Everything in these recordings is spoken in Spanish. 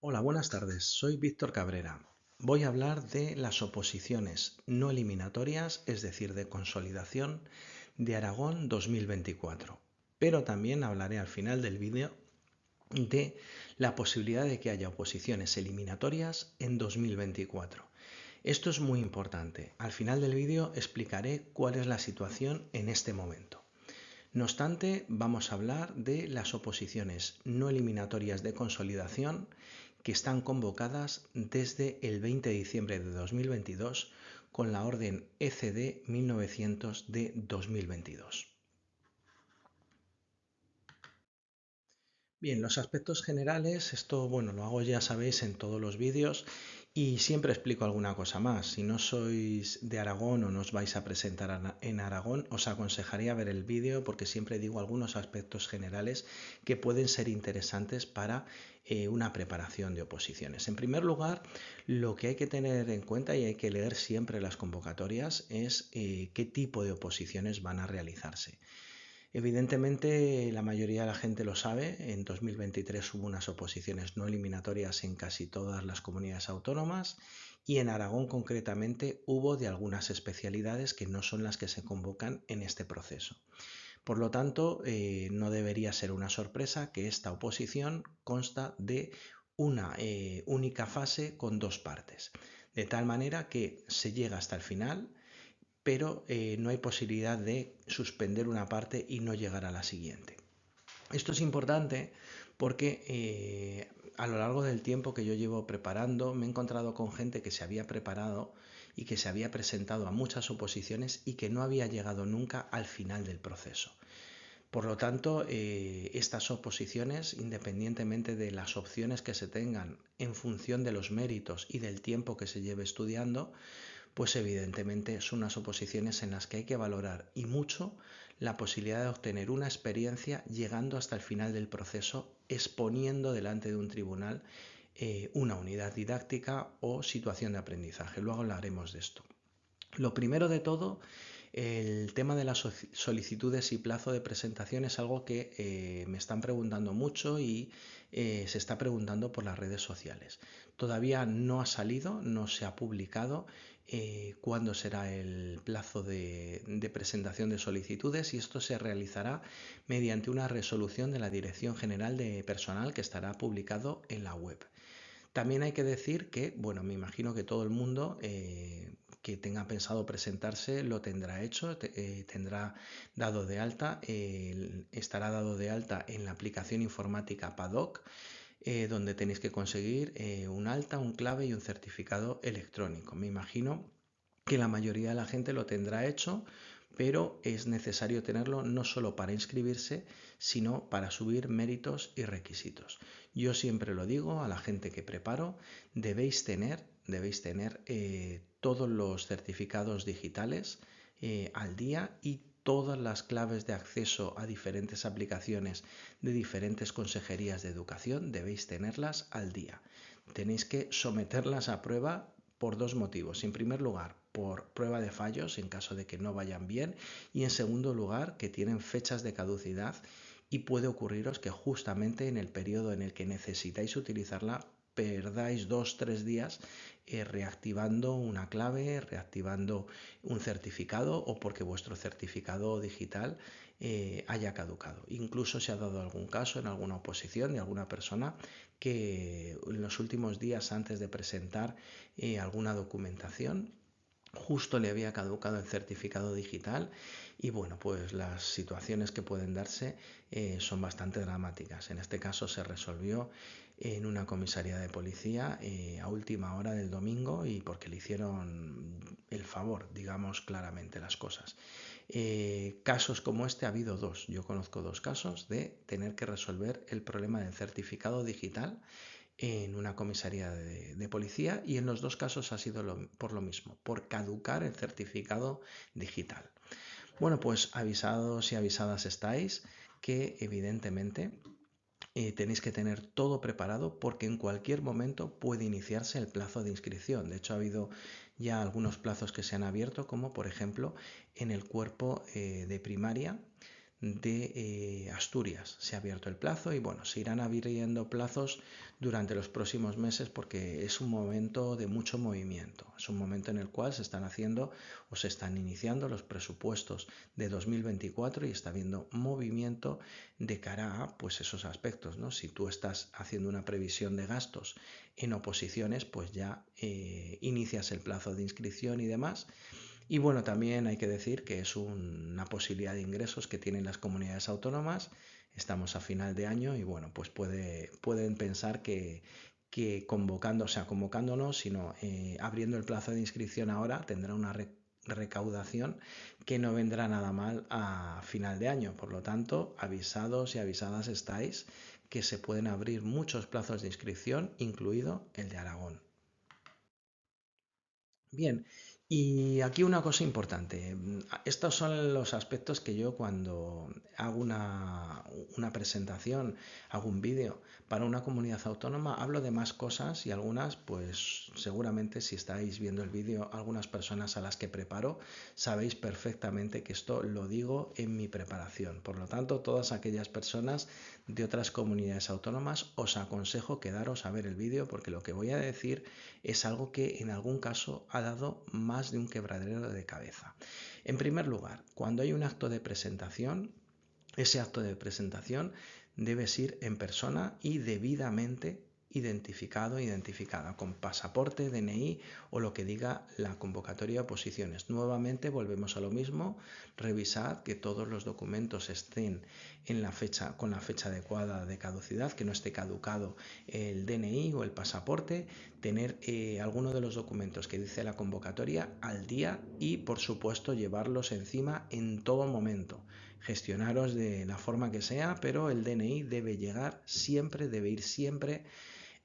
Hola, buenas tardes. Soy Víctor Cabrera. Voy a hablar de las oposiciones no eliminatorias, es decir, de consolidación de Aragón 2024. Pero también hablaré al final del vídeo de la posibilidad de que haya oposiciones eliminatorias en 2024. Esto es muy importante. Al final del vídeo explicaré cuál es la situación en este momento. No obstante, vamos a hablar de las oposiciones no eliminatorias de consolidación que están convocadas desde el 20 de diciembre de 2022 con la orden ECD 1900 de 2022. Bien, los aspectos generales, esto bueno, lo hago ya sabéis en todos los vídeos y siempre explico alguna cosa más. Si no sois de Aragón o no os vais a presentar en Aragón, os aconsejaría ver el vídeo porque siempre digo algunos aspectos generales que pueden ser interesantes para una preparación de oposiciones. En primer lugar, lo que hay que tener en cuenta y hay que leer siempre las convocatorias es qué tipo de oposiciones van a realizarse. Evidentemente, la mayoría de la gente lo sabe. En 2023 hubo unas oposiciones no eliminatorias en casi todas las comunidades autónomas y en Aragón concretamente hubo de algunas especialidades que no son las que se convocan en este proceso. Por lo tanto, no debería ser una sorpresa que esta oposición consta de una única fase con dos partes, de tal manera que se llega hasta el final pero no hay posibilidad de suspender una parte y no llegar a la siguiente. Esto es importante porque a lo largo del tiempo que yo llevo preparando me he encontrado con gente que se había preparado y que se había presentado a muchas oposiciones y que no había llegado nunca al final del proceso. Por lo tanto, estas oposiciones, independientemente de las opciones que se tengan en función de los méritos y del tiempo que se lleve estudiando, pues evidentemente son unas oposiciones en las que hay que valorar y mucho la posibilidad de obtener una experiencia llegando hasta el final del proceso, exponiendo delante de un tribunal una unidad didáctica o situación de aprendizaje. Luego hablaremos de esto. Lo primero de todo, el tema de las solicitudes y plazo de presentación es algo que me están preguntando mucho y se está preguntando por las redes sociales. Todavía no ha salido, no se ha publicado cuándo será el plazo de presentación de solicitudes y esto se realizará mediante una resolución de la Dirección General de Personal que estará publicado en la web. También hay que decir que, bueno, me imagino que todo el mundo que tenga pensado presentarse lo tendrá hecho, tendrá dado de alta, estará dado de alta en la aplicación informática PADOC, donde tenéis que conseguir un alta, un clave y un certificado electrónico. Me imagino que la mayoría de la gente lo tendrá hecho, pero es necesario tenerlo no solo para inscribirse, sino para subir méritos y requisitos. Yo siempre lo digo a la gente que preparo, debéis tener todos los certificados digitales al día y todas las claves de acceso a diferentes aplicaciones de diferentes consejerías de educación, debéis tenerlas al día. Tenéis que someterlas a prueba por dos motivos. En primer lugar, por prueba de fallos en caso de que no vayan bien y en segundo lugar, que tienen fechas de caducidad y puede ocurriros que justamente en el periodo en el que necesitáis utilizarla perdáis 2 o 3 días reactivando una clave, reactivando un certificado o porque vuestro certificado digital haya caducado. Incluso se ha dado algún caso en alguna oposición de alguna persona que en los últimos días antes de presentar alguna documentación justo le había caducado el certificado digital y bueno, pues las situaciones que pueden darse son bastante dramáticas. En este caso se resolvió en una comisaría de policía a última hora del domingo y porque le hicieron el favor, digamos claramente las cosas. Casos como este ha habido dos. Yo conozco dos casos de tener que resolver el problema del certificado digital en una comisaría de policía y en los dos casos ha sido por lo mismo, por caducar el certificado digital. Bueno, pues avisados y avisadas estáis que evidentemente tenéis que tener todo preparado porque en cualquier momento puede iniciarse el plazo de inscripción. De hecho, ha habido ya algunos plazos que se han abierto, como por ejemplo en el cuerpo de primaria de Asturias. Se ha abierto el plazo y bueno, se irán abriendo plazos durante los próximos meses porque es un momento de mucho movimiento. Es un momento en el cual se están haciendo o se están iniciando los presupuestos de 2024 y está habiendo movimiento de cara a pues esos aspectos, ¿no? Si tú estás haciendo una previsión de gastos en oposiciones, pues ya inicias el plazo de inscripción y demás. Y bueno, también hay que decir que es una posibilidad de ingresos que tienen las comunidades autónomas. Estamos a final de año y bueno, pues pueden pensar que convocando, o sea, convocando no, sino abriendo el plazo de inscripción ahora tendrá una recaudación que no vendrá nada mal a final de año. Por lo tanto, avisados y avisadas estáis que se pueden abrir muchos plazos de inscripción, incluido el de Aragón. Bien, y aquí una cosa importante. Estos son los aspectos que yo cuando hago una presentación, hago un vídeo para una comunidad autónoma, hablo de más cosas y algunas, pues seguramente si estáis viendo el vídeo, algunas personas a las que preparo, sabéis perfectamente que esto lo digo en mi preparación. Por lo tanto, todas aquellas personas de otras comunidades autónomas, os aconsejo quedaros a ver el vídeo porque lo que voy a decir es algo que en algún caso ha dado más de un quebradero de cabeza. En primer lugar, cuando hay un acto de presentación, ese acto de presentación debes ir en persona y debidamente identificada con pasaporte, DNI o lo que diga la convocatoria de oposiciones. Nuevamente volvemos a lo mismo, revisad que todos los documentos estén con la fecha adecuada de caducidad, que no esté caducado el DNI o el pasaporte, tener alguno de los documentos que dice la convocatoria al día y por supuesto llevarlos encima en todo momento. Gestionaros de la forma que sea, pero el DNI debe llegar siempre, debe ir siempre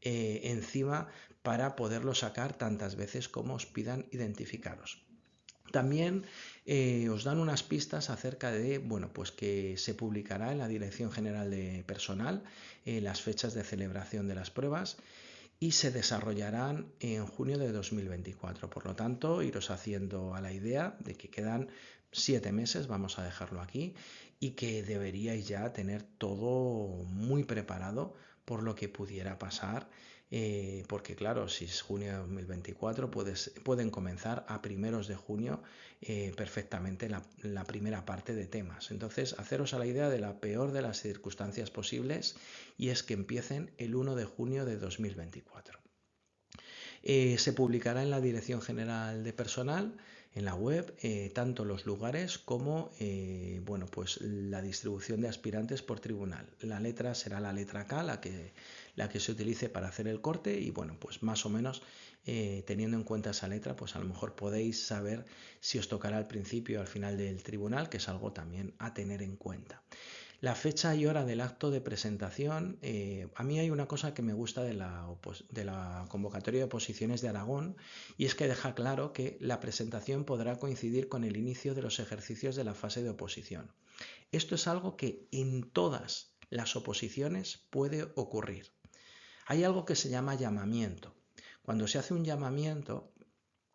encima para poderlo sacar tantas veces como os pidan identificaros. También os dan unas pistas acerca de, bueno, pues que se publicará en la Dirección General de Personal las fechas de celebración de las pruebas y se desarrollarán en junio de 2024. Por lo tanto, iros haciendo a la idea de que quedan 7 meses, vamos a dejarlo aquí, y que deberíais ya tener todo muy preparado por lo que pudiera pasar, porque claro, si es junio de 2024, pueden comenzar a primeros de junio perfectamente la primera parte de temas. Entonces, haceros a la idea de la peor de las circunstancias posibles y es que empiecen el 1 de junio de 2024. Se publicará en la Dirección General de Personal, en la web, tanto los lugares como bueno, pues la distribución de aspirantes por tribunal. La letra será la letra K, la que se utilice para hacer el corte y bueno, pues más o menos teniendo en cuenta esa letra, pues a lo mejor podéis saber si os tocará al principio o al final del tribunal, que es algo también a tener en cuenta. La fecha y hora del acto de presentación, a mí hay una cosa que me gusta de la convocatoria de oposiciones de Aragón y es que deja claro que la presentación podrá coincidir con el inicio de los ejercicios de la fase de oposición. Esto es algo que en todas las oposiciones puede ocurrir. Hay algo que se llama llamamiento. Cuando se hace un llamamiento,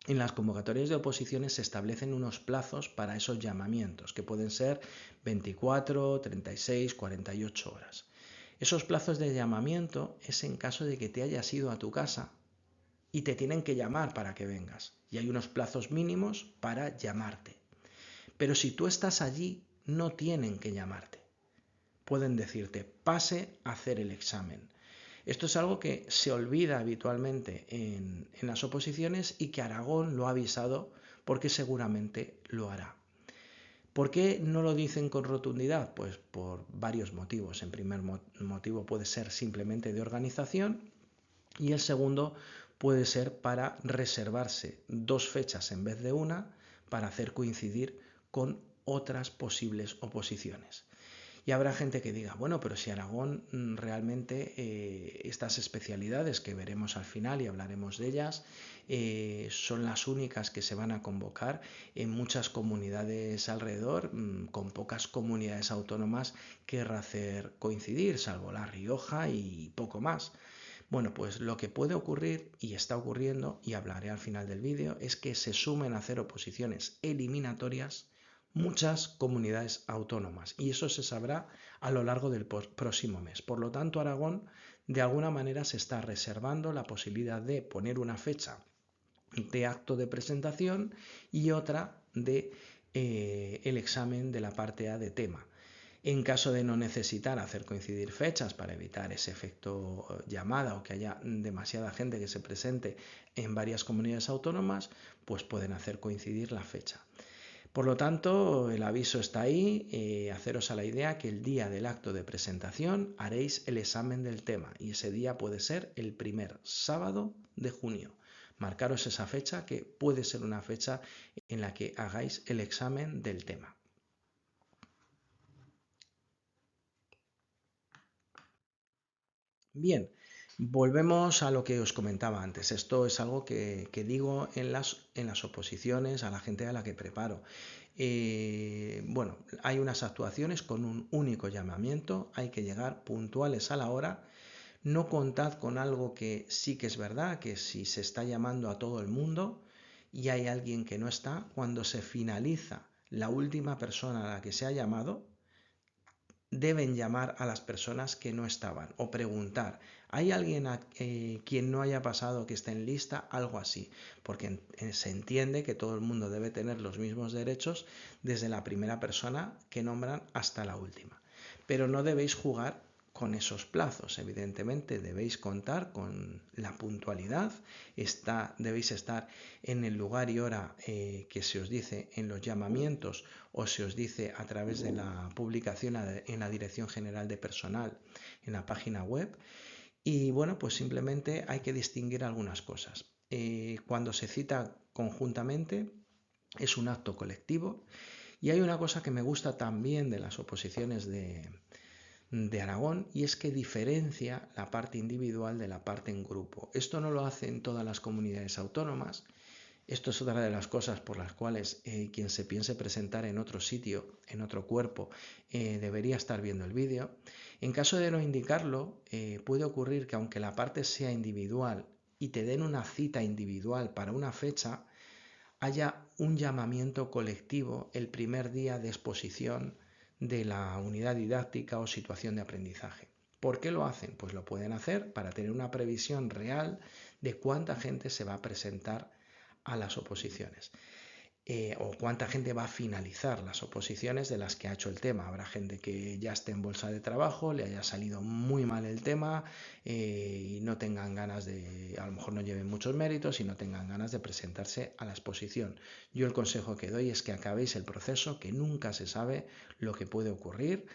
en las convocatorias de oposiciones se establecen unos plazos para esos llamamientos, que pueden ser 24, 36, 48 horas. Esos plazos de llamamiento es en caso de que te hayas ido a tu casa y te tienen que llamar para que vengas. Y hay unos plazos mínimos para llamarte. Pero si tú estás allí, no tienen que llamarte. Pueden decirte, pase a hacer el examen. Esto es algo que se olvida habitualmente en las oposiciones y que Aragón lo ha avisado porque seguramente lo hará. ¿Por qué no lo dicen con rotundidad? Pues por varios motivos. En primer motivo puede ser simplemente de organización y el segundo puede ser para reservarse 2 fechas en vez de una para hacer coincidir con otras posibles oposiciones. Y habrá gente que diga, bueno, pero si Aragón realmente estas especialidades que veremos al final y hablaremos de ellas, son las únicas que se van a convocar en muchas comunidades alrededor, con pocas comunidades autónomas querrá hacer coincidir, salvo La Rioja y poco más. Bueno, pues lo que puede ocurrir y está ocurriendo, y hablaré al final del vídeo, es que se sumen a hacer oposiciones eliminatorias muchas comunidades autónomas y eso se sabrá a lo largo del próximo mes. Por lo tanto, Aragón de alguna manera se está reservando la posibilidad de poner una fecha de acto de presentación y otra de el examen de la parte A de tema. En caso de no necesitar hacer coincidir fechas para evitar ese efecto llamada o que haya demasiada gente que se presente en varias comunidades autónomas, pues pueden hacer coincidir la fecha. Por lo tanto, el aviso está ahí, haceros a la idea que el día del acto de presentación haréis el examen del tema y ese día puede ser el primer sábado de junio. Marcaros esa fecha que puede ser una fecha en la que hagáis el examen del tema. Bien, volvemos a lo que os comentaba antes. Esto es algo que digo en las oposiciones a la gente a la que preparo. Bueno, hay unas actuaciones con un único llamamiento, hay que llegar puntuales a la hora. No contad con algo que sí que es verdad, que si se está llamando a todo el mundo y hay alguien que no está, cuando se finaliza la última persona a la que se ha llamado, deben llamar a las personas que no estaban o preguntar, ¿hay alguien a quien no haya pasado que esté en lista? Algo así, porque se entiende que todo el mundo debe tener los mismos derechos desde la primera persona que nombran hasta la última. Pero no debéis jugar con esos plazos, evidentemente debéis contar con la puntualidad, debéis estar en el lugar y hora que se os dice en los llamamientos o se os dice a través de la publicación en la Dirección General de Personal en la página web. Y bueno, pues simplemente hay que distinguir algunas cosas. Cuando se cita conjuntamente es un acto colectivo y hay una cosa que me gusta también de las oposiciones de Aragón y es que diferencia la parte individual de la parte en grupo. Esto no lo hacen todas las comunidades autónomas. Esto es otra de las cosas por las cuales quien se piense presentar en otro sitio, en otro cuerpo, debería estar viendo el vídeo. En caso de no indicarlo, puede ocurrir que aunque la parte sea individual y te den una cita individual para una fecha, haya un llamamiento colectivo el primer día de exposición de la unidad didáctica o situación de aprendizaje. ¿Por qué lo hacen? Pues lo pueden hacer para tener una previsión real de cuánta gente se va a presentar a las oposiciones. O cuánta gente va a finalizar las oposiciones de las que ha hecho el tema. Habrá gente que ya esté en bolsa de trabajo, le haya salido muy mal el tema y no tengan ganas a lo mejor no lleven muchos méritos y no tengan ganas de presentarse a la exposición. Yo el consejo que doy es que acabéis el proceso, que nunca se sabe lo que puede ocurrir.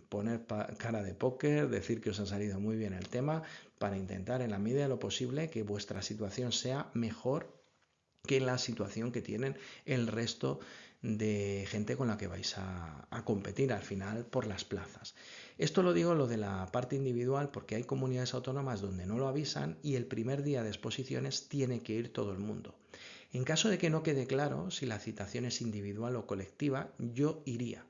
Poner cara de póker, decir que os ha salido muy bien el tema para intentar en la medida de lo posible que vuestra situación sea mejor que la situación que tienen el resto de gente con la que vais a competir al final por las plazas. Esto lo digo lo de la parte individual porque hay comunidades autónomas donde no lo avisan y el primer día de exposiciones tiene que ir todo el mundo. En caso de que no quede claro si la citación es individual o colectiva, yo iría.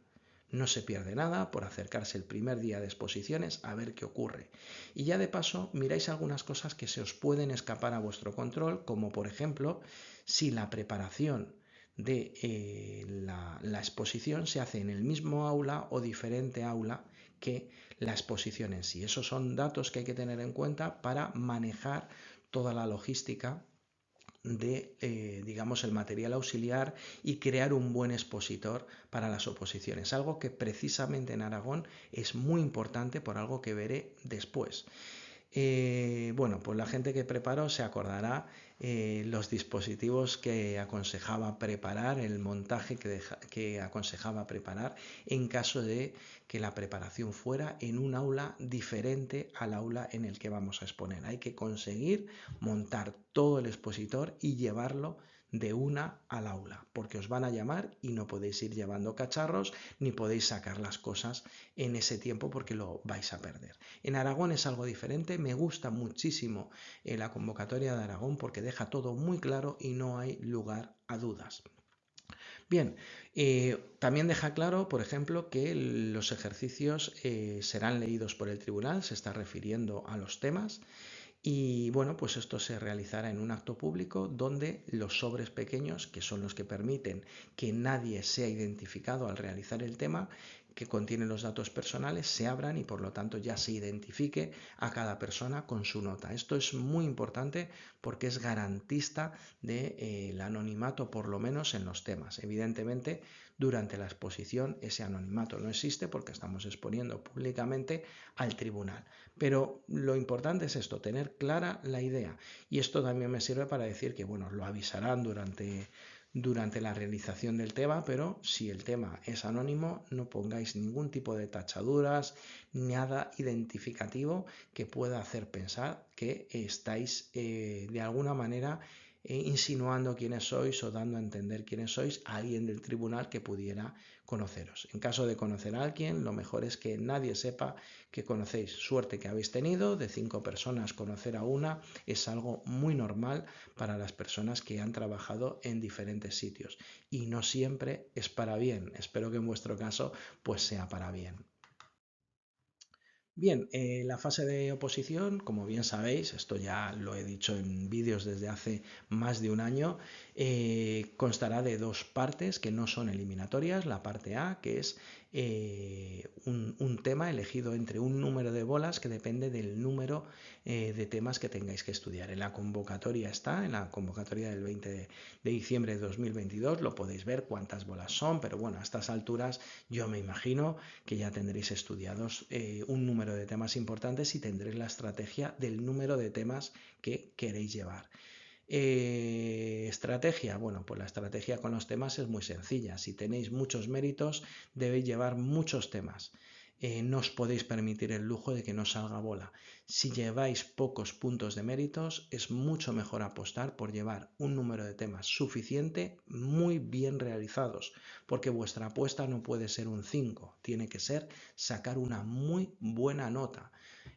No se pierde nada por acercarse el primer día de exposiciones a ver qué ocurre. Y ya de paso miráis algunas cosas que se os pueden escapar a vuestro control, como por ejemplo si la preparación de la exposición se hace en el mismo aula o diferente aula que la exposición en sí. Esos son datos que hay que tener en cuenta para manejar toda la logística de, digamos, el material auxiliar y crear un buen expositor para las oposiciones. Algo que precisamente en Aragón es muy importante por algo que veré después. Bueno, pues la gente que preparó se acordará los dispositivos que aconsejaba preparar, el montaje que aconsejaba preparar en caso de que la preparación fuera en un aula diferente al aula en el que vamos a exponer. Hay que conseguir montar todo el expositor y llevarlo de una al aula, porque os van a llamar y no podéis ir llevando cacharros ni podéis sacar las cosas en ese tiempo porque lo vais a perder. En Aragón es algo diferente, me gusta muchísimo la convocatoria de Aragón porque deja todo muy claro y no hay lugar a dudas. Bien, también deja claro, por ejemplo, que los ejercicios serán leídos por el tribunal, se está refiriendo a los temas Y bueno, pues esto se realizará en un acto público donde los sobres pequeños, que son los que permiten que nadie sea identificado al realizar el tema, que contienen los datos personales, se abran y por lo tanto ya se identifique a cada persona con su nota. Esto es muy importante porque es garantista del anonimato, por lo menos en los temas. Evidentemente, durante la exposición ese anonimato no existe porque estamos exponiendo públicamente al tribunal. Pero lo importante es esto, tener clara la idea. Y esto también me sirve para decir que, bueno, lo avisarán durante la realización del tema, pero si el tema es anónimo, no pongáis ningún tipo de tachaduras, nada identificativo que pueda hacer pensar que estáis de alguna manera insinuando quiénes sois o dando a entender quiénes sois a alguien del tribunal que pudiera conoceros. En caso de conocer a alguien, lo mejor es que nadie sepa que conocéis. Suerte que habéis tenido, de 5 personas conocer a una es algo muy normal para las personas que han trabajado en diferentes sitios y no siempre es para bien. Espero que en vuestro caso pues sea para bien. Bien, la fase de oposición, como bien sabéis, esto ya lo he dicho en vídeos desde hace más de un año, constará de dos partes que no son eliminatorias. La parte A, que es un tema elegido entre un número de bolas que depende del número de temas que tengáis que estudiar. En la convocatoria está, en la convocatoria del 20 de diciembre de 2022, lo podéis ver cuántas bolas son, pero bueno, a estas alturas yo me imagino que ya tendréis estudiados un número de temas importantes y tendréis la estrategia del número de temas que queréis llevar. Estrategia, bueno, pues la estrategia con los temas es muy sencilla. Si tenéis muchos méritos, debéis llevar muchos temas. No os podéis permitir el lujo de que no salga bola. Si lleváis pocos puntos de méritos, es mucho mejor apostar por llevar un número de temas suficiente, muy bien realizados, porque vuestra apuesta no puede ser un 5, tiene que ser sacar una muy buena nota.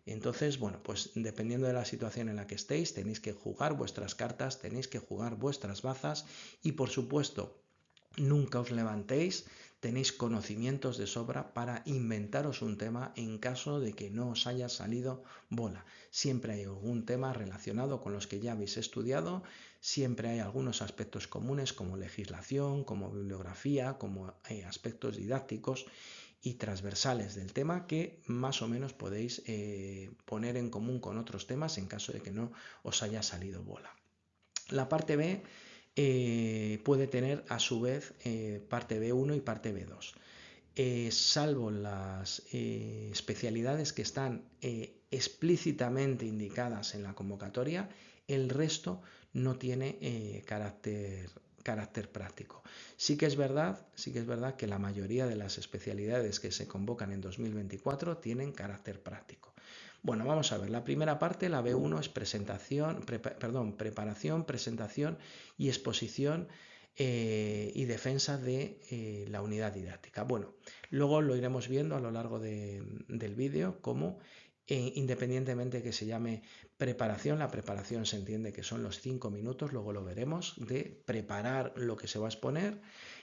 Entonces, bueno, pues dependiendo de la situación en la que estéis, tenéis que jugar vuestras cartas, tenéis que jugar vuestras bazas y, por supuesto, nunca os levantéis, tenéis conocimientos de sobra para inventaros un tema en caso de que no os haya salido bola. Siempre hay algún tema relacionado con los que ya habéis estudiado, siempre hay algunos aspectos comunes como legislación, como bibliografía, como aspectos didácticos y transversales del tema que más o menos podéis poner en común con otros temas en caso de que no os haya salido bola. La parte B puede tener a su vez parte B1 y parte B2. Salvo las especialidades que están explícitamente indicadas en la convocatoria, el resto no tiene carácter práctico. Sí que es verdad que la mayoría de las especialidades que se convocan en 2024 tienen carácter práctico. Bueno, vamos a ver, la primera parte, la B1, es preparación, presentación y exposición y defensa de la unidad didáctica. Bueno, luego lo iremos viendo a lo largo del vídeo cómo independientemente que se llame preparación, la preparación se entiende que son los 5 minutos, luego lo veremos, de preparar lo que se va a exponer.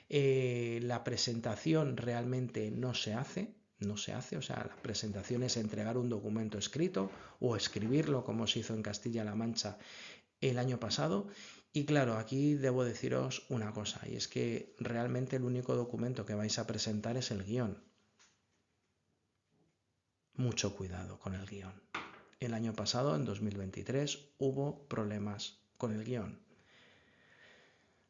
La presentación realmente no se hace, o sea, la presentación es entregar un documento escrito o escribirlo como se hizo en Castilla-La Mancha el año pasado. Y claro, aquí debo deciros una cosa, y es que realmente el único documento que vais a presentar es el guión. Mucho cuidado con el guión. El año pasado, en 2023, hubo problemas con el guión.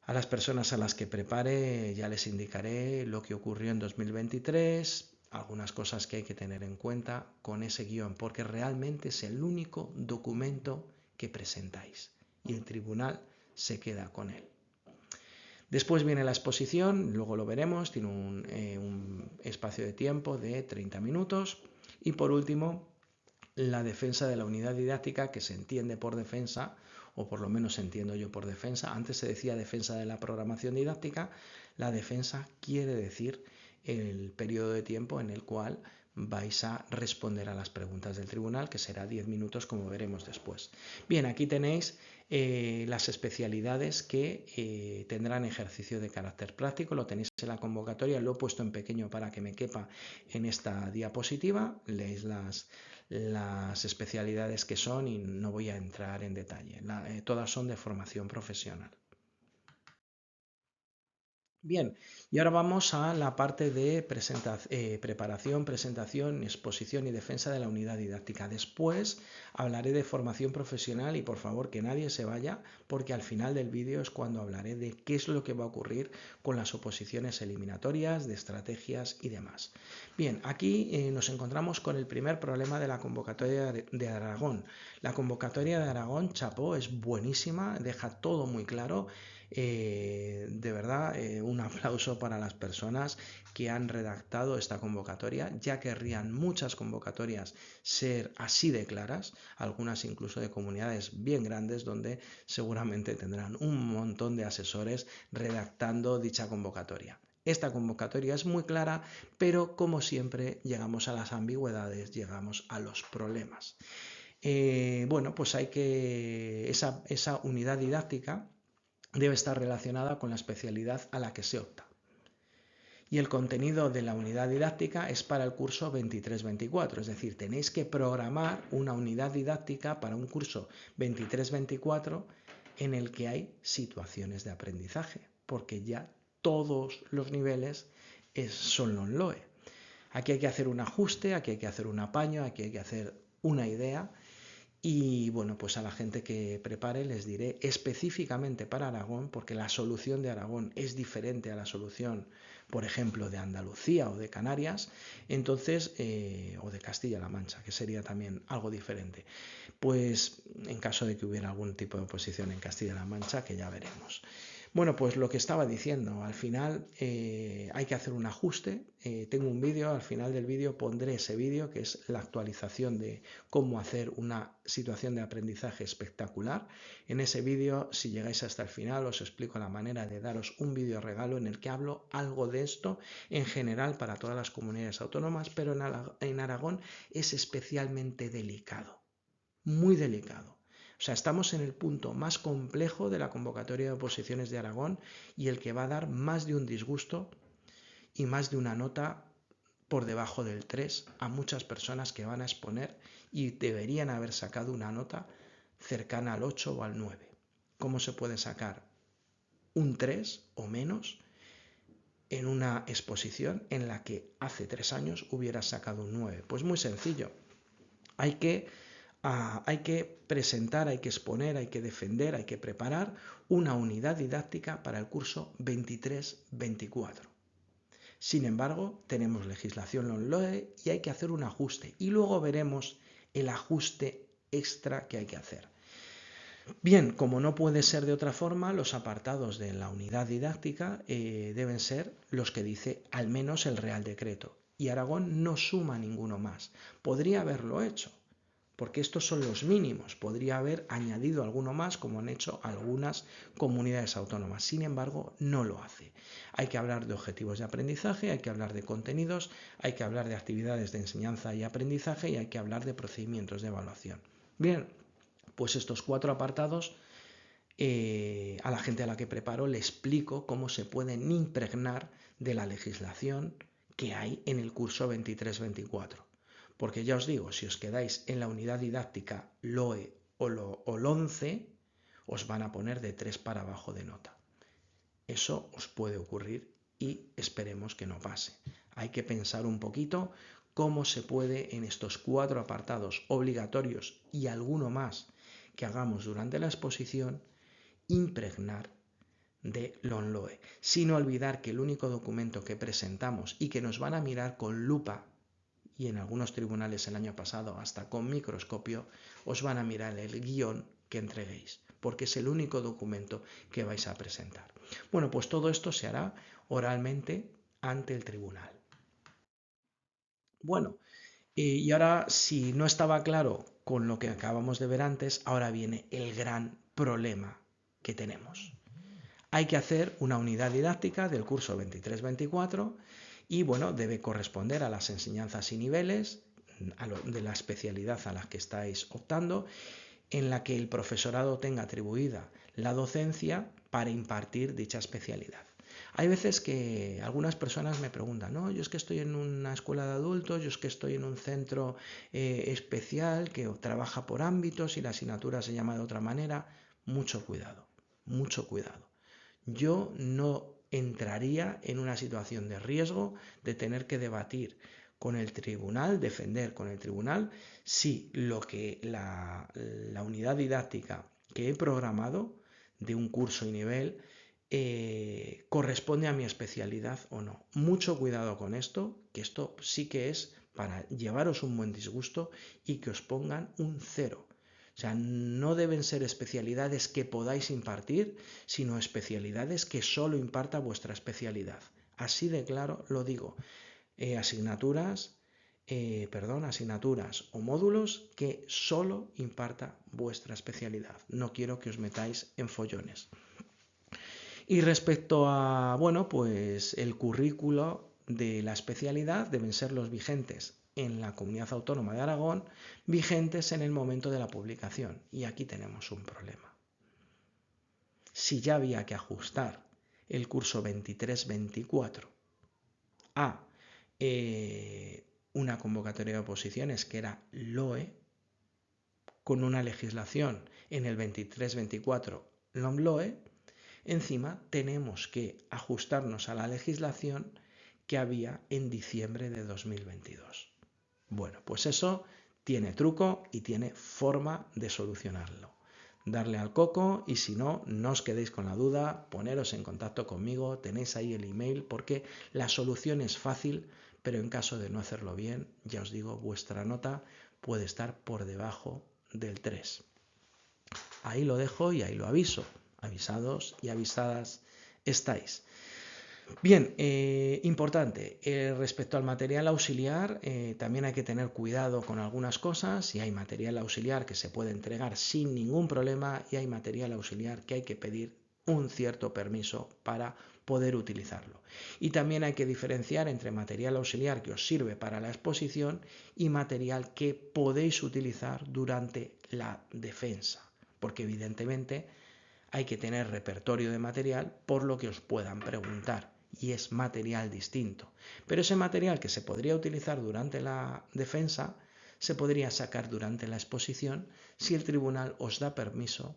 A las personas a las que prepare ya les indicaré lo que ocurrió en 2023, algunas cosas que hay que tener en cuenta con ese guión, porque realmente es el único documento que presentáis y el tribunal se queda con él. Después viene la exposición, luego lo veremos, tiene un espacio de tiempo de 30 minutos. Y por último, la defensa de la unidad didáctica, que se entiende por defensa, o por lo menos entiendo yo por defensa. Antes se decía defensa de la programación didáctica. La defensa quiere decir el periodo de tiempo en el cual vais a responder a las preguntas del tribunal, que será 10 minutos como veremos después. Bien, aquí tenéis las especialidades que tendrán ejercicio de carácter práctico, lo tenéis en la convocatoria, lo he puesto en pequeño para que me quepa en esta diapositiva, leéis las especialidades que son y no voy a entrar en detalle, todas son de formación profesional. Bien, y ahora vamos a la parte de preparación, presentación, exposición y defensa de la unidad didáctica. Después hablaré de formación profesional y por favor que nadie se vaya porque al final del vídeo es cuando hablaré de qué es lo que va a ocurrir con las oposiciones eliminatorias, de estrategias y demás. Bien, aquí nos encontramos con el primer problema de la convocatoria de Aragón. La convocatoria de Aragón, chapó, es buenísima, deja todo muy claro. De verdad, un aplauso para las personas que han redactado esta convocatoria. Ya querrían muchas convocatorias ser así de claras, algunas incluso de comunidades bien grandes donde seguramente tendrán un montón de asesores redactando dicha convocatoria. Esta convocatoria es muy clara, pero como siempre llegamos a las ambigüedades, llegamos a los problemas. Bueno, pues hay que esa unidad didáctica debe estar relacionada con la especialidad a la que se opta. Y el contenido de la unidad didáctica es para el curso 23-24, es decir, tenéis que programar una unidad didáctica para un curso 23-24 en el que hay situaciones de aprendizaje, porque ya todos los niveles son LOE. Aquí hay que hacer un ajuste, aquí hay que hacer un apaño, aquí hay que hacer una idea. Y bueno, pues a la gente que prepare les diré específicamente para Aragón, porque la solución de Aragón es diferente a la solución, por ejemplo, de Andalucía o de Canarias, entonces, o de Castilla-La Mancha, que sería también algo diferente. Pues en caso de que hubiera algún tipo de oposición en Castilla-La Mancha, que ya veremos. Bueno, pues lo que estaba diciendo, al final hay que hacer un ajuste. Tengo un vídeo, al final del vídeo pondré ese vídeo que es la actualización de cómo hacer una situación de aprendizaje espectacular. En ese vídeo, si llegáis hasta el final, os explico la manera de daros un vídeo regalo en el que hablo algo de esto en general para todas las comunidades autónomas, pero en Aragón es especialmente delicado, muy delicado. O sea, estamos en el punto más complejo de la convocatoria de oposiciones de Aragón y el que va a dar más de un disgusto y más de una nota por debajo del 3 a muchas personas que van a exponer y deberían haber sacado una nota cercana al 8 o al 9. ¿Cómo se puede sacar un 3 o menos en una exposición en la que hace 3 años hubieras sacado un 9? Pues muy sencillo. Hay que presentar, hay que exponer, hay que defender, hay que preparar una unidad didáctica para el curso 23-24. Sin embargo, tenemos legislación LOE y hay que hacer un ajuste. Y luego veremos el ajuste extra que hay que hacer. Bien, como no puede ser de otra forma, los apartados de la unidad didáctica deben ser los que dice al menos el Real Decreto. Y Aragón no suma ninguno más. Podría haberlo hecho, porque estos son los mínimos. Podría haber añadido alguno más, como han hecho algunas comunidades autónomas. Sin embargo, no lo hace. Hay que hablar de objetivos de aprendizaje, hay que hablar de contenidos, hay que hablar de actividades de enseñanza y aprendizaje y hay que hablar de procedimientos de evaluación. Bien, pues estos 4 apartados, a la gente a la que preparo le explico cómo se pueden impregnar de la legislación que hay en el curso 23-24. Porque ya os digo, si os quedáis en la unidad didáctica LOE o LONCE, os van a poner de 3 para abajo de nota. Eso os puede ocurrir y esperemos que no pase. Hay que pensar un poquito cómo se puede en estos 4 apartados obligatorios y alguno más que hagamos durante la exposición impregnar de LONLOE, sin olvidar que el único documento que presentamos y que nos van a mirar con lupa, y en algunos tribunales el año pasado hasta con microscopio, os van a mirar el guión que entreguéis, porque es el único documento que vais a presentar. Bueno, pues todo esto se hará oralmente ante el tribunal. Bueno, y ahora si no estaba claro con lo que acabamos de ver antes, ahora viene el gran problema que tenemos. Hay que hacer una unidad didáctica del curso 23-24 y bueno, debe corresponder a las enseñanzas y niveles de la especialidad a la que estáis optando, en la que el profesorado tenga atribuida la docencia para impartir dicha especialidad. Hay veces que algunas personas me preguntan, no, yo es que estoy en una escuela de adultos, yo es que estoy en un centro especial que trabaja por ámbitos y la asignatura se llama de otra manera. Mucho cuidado, mucho cuidado. Yo no entraría en una situación de riesgo de tener que debatir con el tribunal, defender con el tribunal, si lo que la unidad didáctica que he programado de un curso y nivel corresponde a mi especialidad o no. Mucho cuidado con esto, que esto sí que es para llevaros un buen disgusto y que os pongan un 0. O sea, no deben ser especialidades que podáis impartir, sino especialidades que solo imparta vuestra especialidad. Así de claro lo digo. Asignaturas o módulos que solo imparta vuestra especialidad. No quiero que os metáis en follones. Y respecto a, bueno, pues el currículo de la especialidad deben ser los vigentes en la Comunidad Autónoma de Aragón, vigentes en el momento de la publicación. Y aquí tenemos un problema. Si ya había que ajustar el curso 23-24 a una convocatoria de oposiciones que era LOE, con una legislación en el 23-24 LOMLOE, encima tenemos que ajustarnos a la legislación que había en diciembre de 2022. Bueno, pues eso tiene truco y tiene forma de solucionarlo. Darle al coco y si no, no os quedéis con la duda, poneros en contacto conmigo, tenéis ahí el email porque la solución es fácil, pero en caso de no hacerlo bien, ya os digo, vuestra nota puede estar por debajo del 3. Ahí lo dejo y ahí lo aviso. Avisados y avisadas estáis. Bien, importante, respecto al material auxiliar, también hay que tener cuidado con algunas cosas y hay material auxiliar que se puede entregar sin ningún problema y hay material auxiliar que hay que pedir un cierto permiso para poder utilizarlo. Y también hay que diferenciar entre material auxiliar que os sirve para la exposición y material que podéis utilizar durante la defensa, porque evidentemente hay que tener repertorio de material por lo que os puedan preguntar y es material distinto. Pero ese material que se podría utilizar durante la defensa se podría sacar durante la exposición si el tribunal os da permiso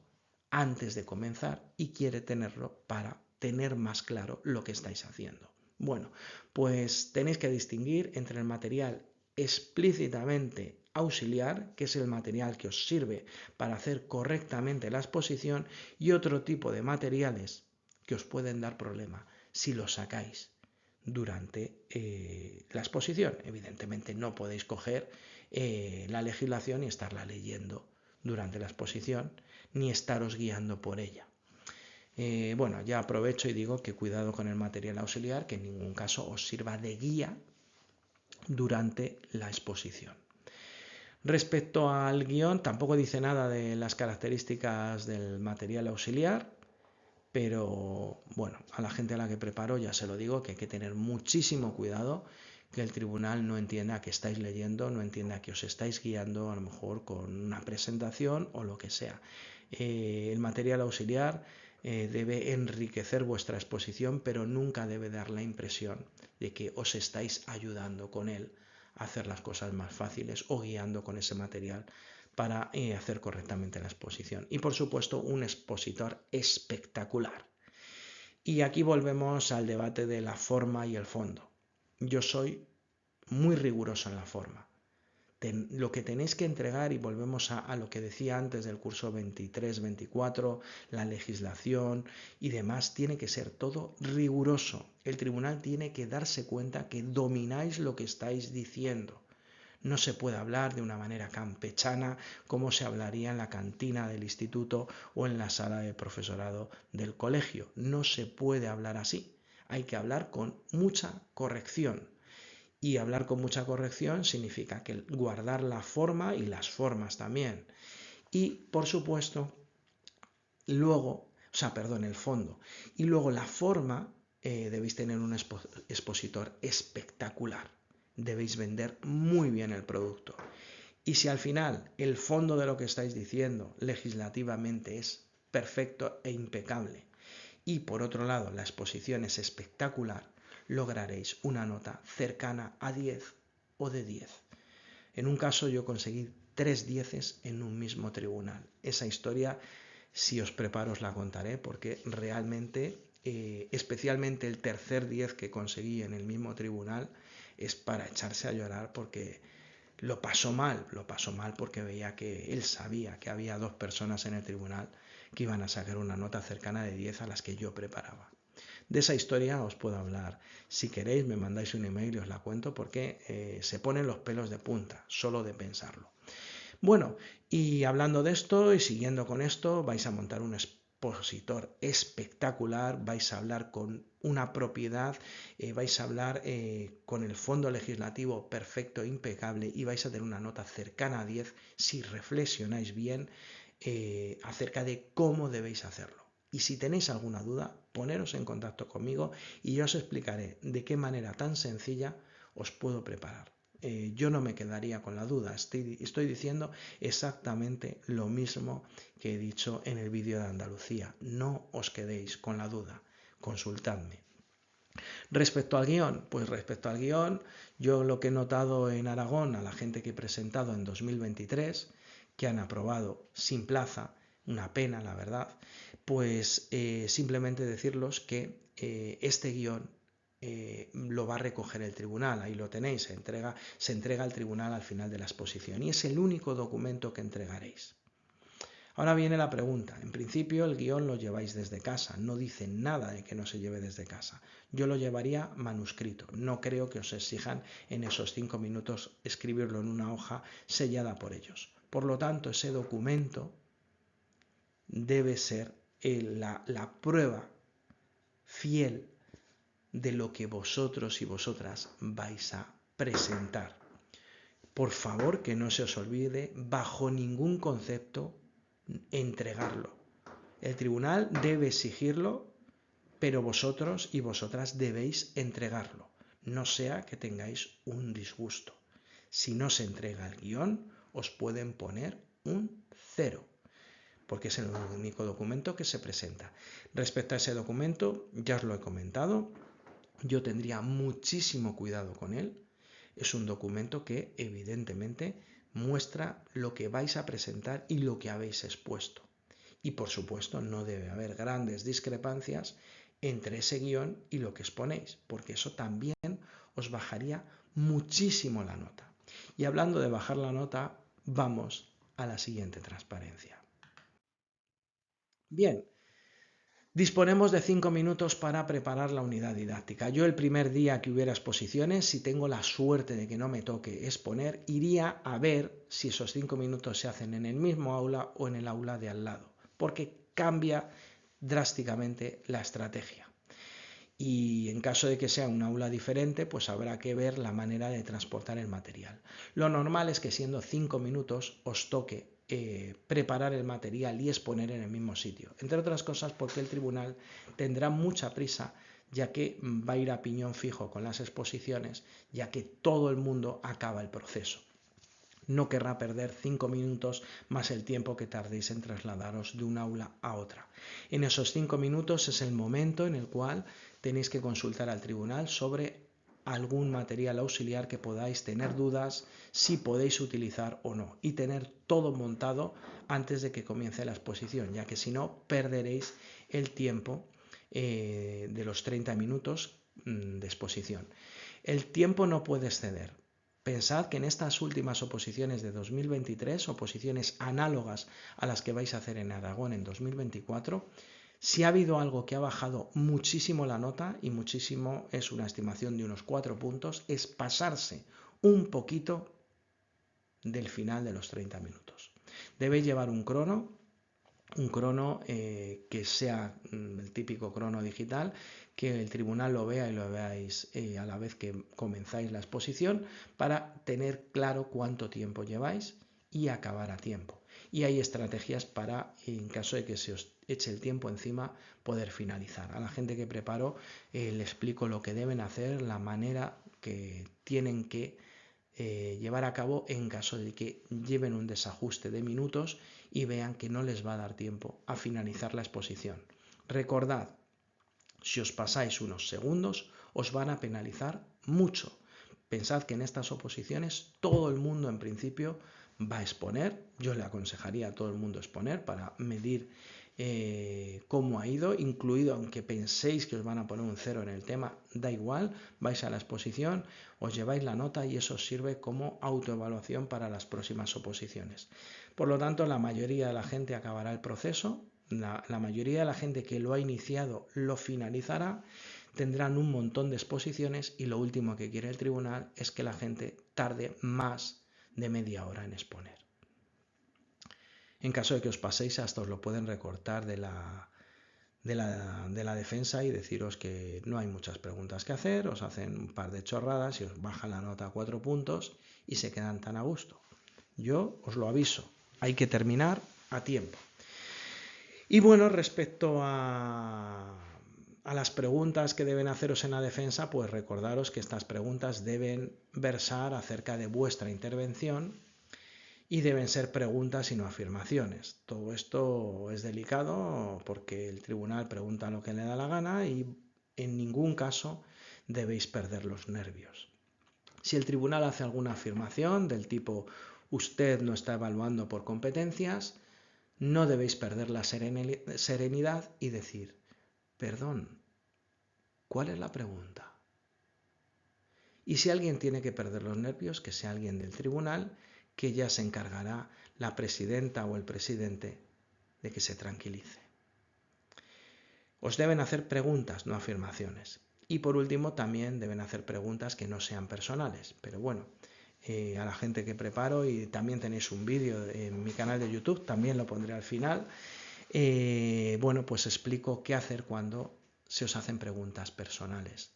antes de comenzar y quiere tenerlo para tener más claro lo que estáis haciendo. Bueno, pues tenéis que distinguir entre el material explícitamente auxiliar, que es el material que os sirve para hacer correctamente la exposición, y otro tipo de materiales que os pueden dar problema si los sacáis durante la exposición. Evidentemente no podéis coger la legislación y estarla leyendo durante la exposición, ni estaros guiando por ella. Bueno, ya aprovecho y digo que cuidado con el material auxiliar, que en ningún caso os sirva de guía durante la exposición. Respecto al guión, tampoco dice nada de las características del material auxiliar, pero bueno, a la gente a la que preparo ya se lo digo, que hay que tener muchísimo cuidado, que el tribunal no entienda que estáis leyendo, no entienda que os estáis guiando a lo mejor con una presentación o lo que sea. El material auxiliar debe enriquecer vuestra exposición, pero nunca debe dar la impresión de que os estáis ayudando con él a hacer las cosas más fáciles o guiando con ese material para hacer correctamente la exposición. Y por supuesto, un expositor espectacular. Y aquí volvemos al debate de la forma y el fondo. Yo soy muy riguroso en la forma. Lo que tenéis que entregar, y volvemos a lo que decía antes del curso 23-24, la legislación y demás, tiene que ser todo riguroso. El tribunal tiene que darse cuenta que domináis lo que estáis diciendo. No se puede hablar de una manera campechana como se hablaría en la cantina del instituto o en la sala de profesorado del colegio. No se puede hablar así. Hay que hablar con mucha corrección. Y hablar con mucha corrección significa que guardar la forma y las formas también. Y, por supuesto, luego, el fondo. Y luego la forma debéis tener un expositor espectacular. Debéis vender muy bien el producto. Y si al final el fondo de lo que estáis diciendo legislativamente es perfecto e impecable, y por otro lado la exposición es espectacular, lograréis una nota cercana a 10 o de 10. En un caso yo conseguí 3 dieces en un mismo tribunal. Esa historia, si os preparo, os la contaré, porque realmente, especialmente el tercer 10 que conseguí en el mismo tribunal, es para echarse a llorar, porque lo pasó mal porque veía que él sabía que había 2 personas en el tribunal que iban a sacar una nota cercana de 10 a las que yo preparaba. De esa historia os puedo hablar. Si queréis me mandáis un email y os la cuento, porque se ponen los pelos de punta solo de pensarlo. Bueno, y hablando de esto y siguiendo con esto, vais a montar un expositor espectacular, vais a hablar con una propiedad, vais a hablar con el fondo legislativo perfecto e impecable, y vais a tener una nota cercana a 10 si reflexionáis bien acerca de cómo debéis hacerlo. Y si tenéis alguna duda, poneros en contacto conmigo y yo os explicaré de qué manera tan sencilla os puedo preparar. Yo no me quedaría con la duda, estoy diciendo exactamente lo mismo que he dicho en el vídeo de Andalucía. No os quedéis con la duda, consultadme. Respecto al guión, pues respecto al guión, yo lo que he notado en Aragón a la gente que he presentado en 2023, que han aprobado sin plaza, una pena la verdad, pues simplemente decirlos que este guión lo va a recoger el tribunal, ahí lo tenéis, se entrega al tribunal al final de la exposición y es el único documento que entregaréis. Ahora viene la pregunta. En principio el guión lo lleváis desde casa, no dice nada de que no se lleve desde casa. Yo lo llevaría manuscrito, no creo que os exijan en esos 5 minutos escribirlo en una hoja sellada por ellos. Por lo tanto, ese documento debe ser la prueba fiel de lo que vosotros y vosotras vais a presentar. Por favor, que no se os olvide bajo ningún concepto entregarlo. El tribunal debe exigirlo, pero vosotros y vosotras debéis entregarlo. No sea que tengáis un disgusto. Si no se entrega el guión, os pueden poner un 0, porque es el único documento que se presenta. Respecto a ese documento, ya os lo he comentado, yo tendría muchísimo cuidado con él. Es un documento que evidentemente muestra lo que vais a presentar y lo que habéis expuesto. Y por supuesto no debe haber grandes discrepancias entre ese guión y lo que exponéis, porque eso también os bajaría muchísimo la nota. Y hablando de bajar la nota, vamos a la siguiente transparencia. Bien, disponemos de 5 minutos para preparar la unidad didáctica. Yo el primer día que hubiera exposiciones, si tengo la suerte de que no me toque exponer, iría a ver si esos 5 minutos se hacen en el mismo aula o en el aula de al lado, porque cambia drásticamente la estrategia. Y en caso de que sea un aula diferente, pues habrá que ver la manera de transportar el material. Lo normal es que siendo 5 minutos os toque preparar el material y exponer en el mismo sitio. Entre otras cosas porque el tribunal tendrá mucha prisa, ya que va a ir a piñón fijo con las exposiciones, ya que todo el mundo acaba el proceso. No querrá perder 5 minutos más el tiempo que tardéis en trasladaros de un aula a otra. En esos 5 minutos es el momento en el cual tenéis que consultar al tribunal sobre algún material auxiliar que podáis tener dudas si podéis utilizar o no, y tener todo montado antes de que comience la exposición, ya que si no perderéis el tiempo de los 30 minutos de exposición. El tiempo no puede exceder. Pensad que en estas últimas oposiciones de 2023, oposiciones análogas a las que vais a hacer en Aragón en 2024, si ha habido algo que ha bajado muchísimo la nota, y muchísimo es una estimación de unos 4 puntos, es pasarse un poquito del final de los 30 minutos. Debéis llevar un crono que sea el típico crono digital, que el tribunal lo vea y lo veáis a la vez que comenzáis la exposición, para tener claro cuánto tiempo lleváis y acabar a tiempo. Y hay estrategias para, en caso de que se os eche el tiempo encima, poder finalizar. A la gente que preparo le explico lo que deben hacer, la manera que tienen que llevar a cabo en caso de que lleven un desajuste de minutos y vean que no les va a dar tiempo a finalizar la exposición. Recordad, si os pasáis unos segundos, os van a penalizar mucho. Pensad que en estas oposiciones todo el mundo en principio va a exponer. Yo le aconsejaría a todo el mundo exponer para medir cómo ha ido, incluido aunque penséis que os van a poner un 0 en el tema, da igual, vais a la exposición, os lleváis la nota y eso os sirve como autoevaluación para las próximas oposiciones. Por lo tanto, la mayoría de la gente acabará el proceso, la mayoría de la gente que lo ha iniciado lo finalizará, tendrán un montón de exposiciones y lo último que quiere el tribunal es que la gente tarde más de media hora en exponer. En caso de que os paséis, hasta os lo pueden recortar de la defensa y deciros que no hay muchas preguntas que hacer, os hacen un par de chorradas y os bajan la nota a 4 puntos y se quedan tan a gusto. Yo os lo aviso, hay que terminar a tiempo. Y bueno, respecto a las preguntas que deben haceros en la defensa, pues recordaros que estas preguntas deben versar acerca de vuestra intervención y deben ser preguntas y no afirmaciones. Todo esto es delicado porque el tribunal pregunta lo que le da la gana y en ningún caso debéis perder los nervios. Si el tribunal hace alguna afirmación del tipo usted no está evaluando por competencias, no debéis perder la serenidad y decir, perdón, ¿cuál es la pregunta? Y si alguien tiene que perder los nervios, que sea alguien del tribunal, que ya se encargará la presidenta o el presidente de que se tranquilice. Os deben hacer preguntas, no afirmaciones. Y por último, también deben hacer preguntas que no sean personales. Pero bueno, a la gente que preparo, y también tenéis un vídeo en mi canal de YouTube, también lo pondré al final. Bueno, pues explico qué hacer cuando se os hacen preguntas personales.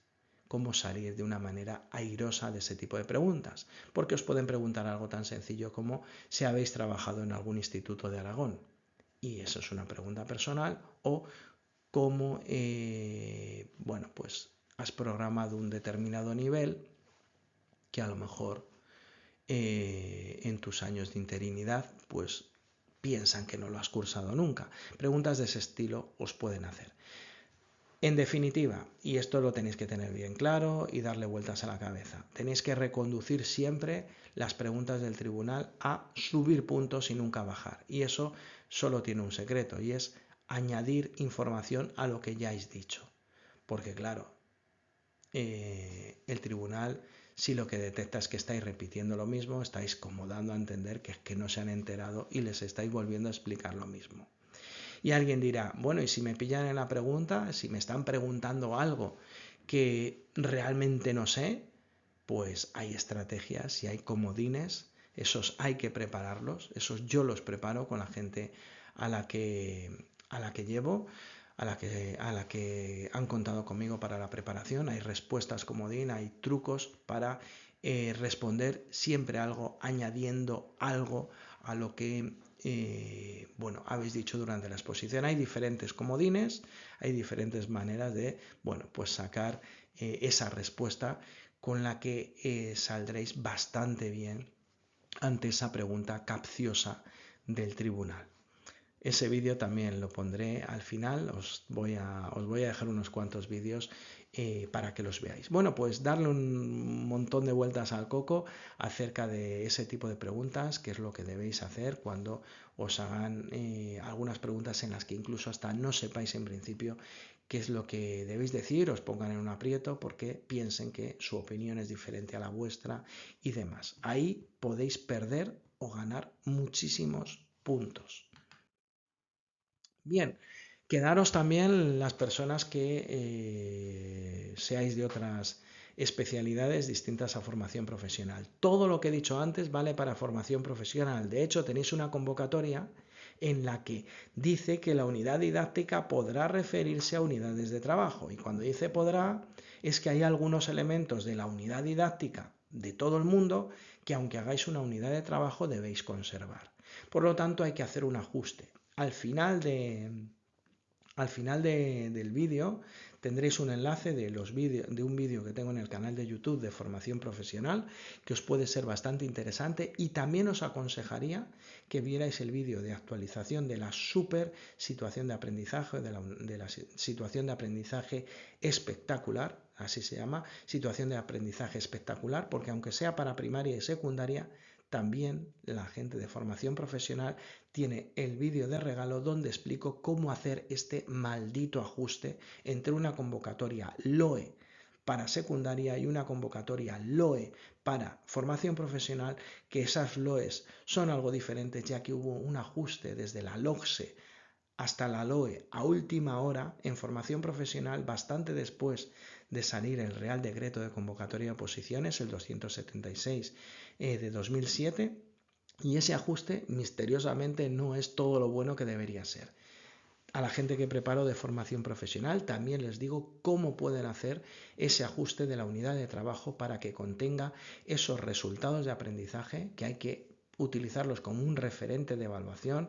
Cómo salir de una manera airosa de ese tipo de preguntas. Porque os pueden preguntar algo tan sencillo como si habéis trabajado en algún instituto de Aragón. Y eso es una pregunta personal. O cómo, bueno, pues has programado un determinado nivel que a lo mejor en tus años de interinidad, pues piensan que no lo has cursado nunca. Preguntas de ese estilo os pueden hacer. En definitiva, y esto lo tenéis que tener bien claro y darle vueltas a la cabeza, tenéis que reconducir siempre las preguntas del tribunal a subir puntos y nunca bajar. Y eso solo tiene un secreto y es añadir información a lo que ya habéis dicho. Porque claro, el tribunal, si lo que detecta es que estáis repitiendo lo mismo, estáis como dando a entender que es que no se han enterado y les estáis volviendo a explicar lo mismo. Y alguien dirá, bueno, y si me pillan en la pregunta, si me están preguntando algo que realmente no sé, pues hay estrategias y hay comodines, esos hay que prepararlos, esos yo los preparo con la gente a la que llevo, a la que han contado conmigo para la preparación. Hay respuestas comodín, hay trucos para responder siempre algo, añadiendo algo a lo que bueno, habéis dicho durante la exposición. Hay diferentes comodines, hay diferentes maneras de, bueno, pues sacar esa respuesta con la que saldréis bastante bien ante esa pregunta capciosa del tribunal. Ese vídeo también lo pondré al final, os voy a dejar unos cuantos vídeos para que los veáis. Bueno, pues darle un montón de vueltas al coco acerca de ese tipo de preguntas, qué es lo que debéis hacer cuando os hagan algunas preguntas en las que incluso hasta no sepáis en principio qué es lo que debéis decir, os pongan en un aprieto porque piensen que su opinión es diferente a la vuestra y demás. Ahí podéis perder o ganar muchísimos puntos. Bien, quedaros también las personas que seáis de otras especialidades distintas a formación profesional. Todo lo que he dicho antes vale para formación profesional. De hecho, tenéis una convocatoria en la que dice que la unidad didáctica podrá referirse a unidades de trabajo. Y cuando dice podrá, es que hay algunos elementos de la unidad didáctica de todo el mundo que aunque hagáis una unidad de trabajo debéis conservar. Por lo tanto, hay que hacer un ajuste. Al final Al final del vídeo tendréis un enlace de un vídeo que tengo en el canal de YouTube de formación profesional que os puede ser bastante interesante, y también os aconsejaría que vierais el vídeo de actualización de la super situación de aprendizaje, de la situación de aprendizaje espectacular, así se llama, situación de aprendizaje espectacular, porque aunque sea para primaria y secundaria, también la gente de formación profesional tiene el vídeo de regalo donde explico cómo hacer este maldito ajuste entre una convocatoria LOE para secundaria y una convocatoria LOE para formación profesional, que esas LOEs son algo diferentes, ya que hubo un ajuste desde la LOGSE hasta la LOE a última hora en formación profesional, bastante después de salir el Real Decreto de Convocatoria de Oposiciones, el 276 de 2007, y ese ajuste misteriosamente no es todo lo bueno que debería ser. A la gente que preparo de formación profesional también les digo cómo pueden hacer ese ajuste de la unidad de trabajo para que contenga esos resultados de aprendizaje, que hay que utilizarlos como un referente de evaluación,